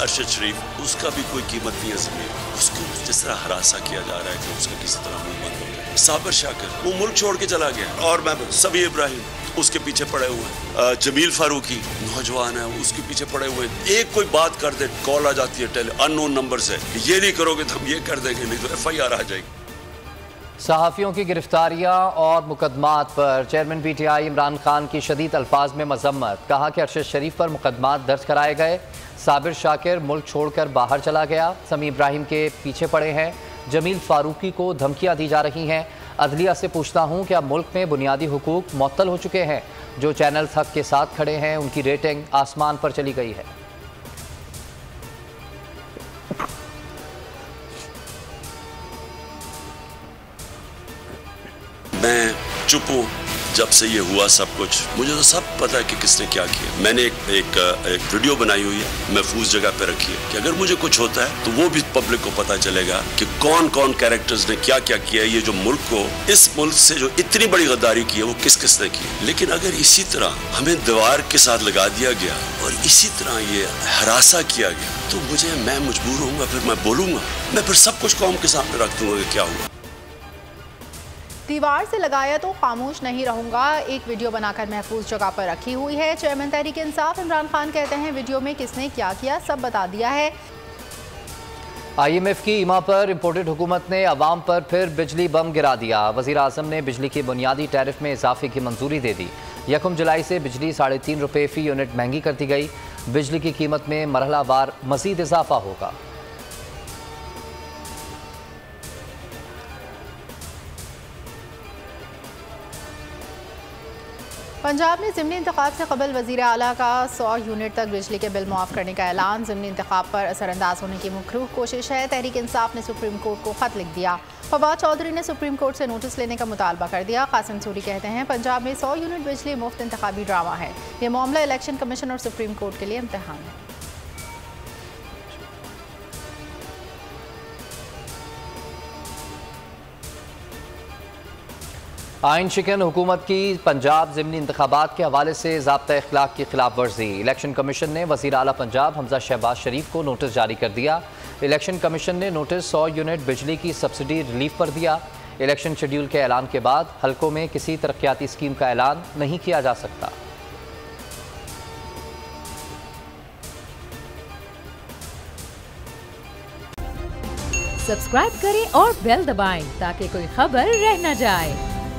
अरशद शरीफ, उसका भी कोई कीमत नहीं है ज़मीन। उसको जिस तरह हरासा किया जा रहा है कि उसका किसी तरह मुंह बंद हो जाए। साबिर शाकिर वो मुल्क छोड़ के चला गया, और मैं सबी इब्राहिम उसके पीछे पड़े हुए हैं। जमील फारूकी नौजवान है, उसके पीछे पड़े हुए हैं। एक कोई बात कर दे, कॉल आ जाती है अननोन नंबर से, ये नहीं करोगे तो हम ये कर देंगे, नहीं तो FIR आ जाएगी। सहाफ़ियों की गिरफ्तारियां और मुकदमात पर चेयरमैन PTI इमरान खान की शदीद अल्फाज में मजम्मत। कहा कि अरशद शरीफ पर मुकदमात दर्ज कराए गए, साबिर शाकिर मुल्क छोड़कर बाहर चला गया, समी इब्राहिम के पीछे पड़े हैं, जमील फारूकी को धमकियां दी जा रही हैं। अदलिया से पूछता हूं क्या मुल्क में बुनियादी हुकूक मुअत्तल हो चुके हैं? जो चैनल हक के साथ खड़े हैं उनकी रेटिंग आसमान पर चली गई है। मैं चुप हूँ जब से ये हुआ सब कुछ। मुझे तो सब पता है कि किसने क्या किया। मैंने एक वीडियो बनाई हुई है, महफूज जगह पे रखी है कि अगर मुझे कुछ होता है तो वो भी पब्लिक को पता चलेगा कि कौन कौन कैरेक्टर्स ने क्या क्या किया है। ये जो मुल्क को, इस मुल्क से जो इतनी बड़ी गद्दारी की है वो किस किस ने की। लेकिन अगर इसी तरह हमें दीवार के साथ लगा दिया गया और इसी तरह ये हरासा किया गया तो मैं मजबूर होऊंगा, फिर मैं बोलूंगा, मैं फिर सब कुछ कौम के सामने रख दूंगा कि क्या हुआ। दीवार से लगाया तो खामोश नहीं रहूंगा, एक वीडियो बनाकर महफूज जगह पर रखी हुई है। चेयरमैन तहरीक इंसाफ इमरान खान कहते हैं वीडियो में किसने क्या किया सब बता दिया है। IMF की ईमा पर इम्पोर्टेड हुकूमत ने अवाम पर फिर बिजली बम गिरा दिया। वज़ीर आज़म ने बिजली की बुनियादी टैरिफ में इजाफे की मंजूरी दे दी। 1 जुलाई से बिजली 3.5 रुपये फ़ी यूनिट महंगी कर दी गई। बिजली की कीमत में मरहलावार मज़ीद इजाफा होगा। पंजाब में ज़िमनी इंतखाब से कबल वज़ीर आला का 100 यूनिट तक बिजली के बिल मुआफ़ करने का ऐलान। ज़िमनी इंतखाब पर असरअंदाज होने की मकरूह कोशिश है। तहरीक इंसाफ ने सुप्रीम कोर्ट को ख़त लिख दिया। फवाद चौधरी ने सुप्रीम कोर्ट से नोटिस लेने का मुतालबा कर दिया। कासिम सूरी कहते हैं पंजाब में 100 यूनिट बिजली मुफ्त इंतखाबी ड्रामा है। ये मामला इलेक्शन कमीशन और सुप्रीम कोर्ट के लिए इम्तहान है। आइन शिकन हुकूमत की पंजाब ज़िमनी इंतखाबात के हवाले से ज़ाब्ता इख्लाक की खिलाफ वर्जी। इलेक्शन कमीशन ने वज़ीर आला पंजाब हमजा शहबाज शरीफ को नोटिस जारी कर दिया। इलेक्शन कमीशन ने नोटिस 100 यूनिट बिजली की सब्सिडी रिलीफ पर दिया। इलेक्शन शेड्यूल के ऐलान के बाद हल्कों में किसी तरक्याती स्कीम का ऐलान नहीं किया जा सकता। सब्सक्राइब करें और बेल दबाएं ताकि कोई खबर रह न जाए।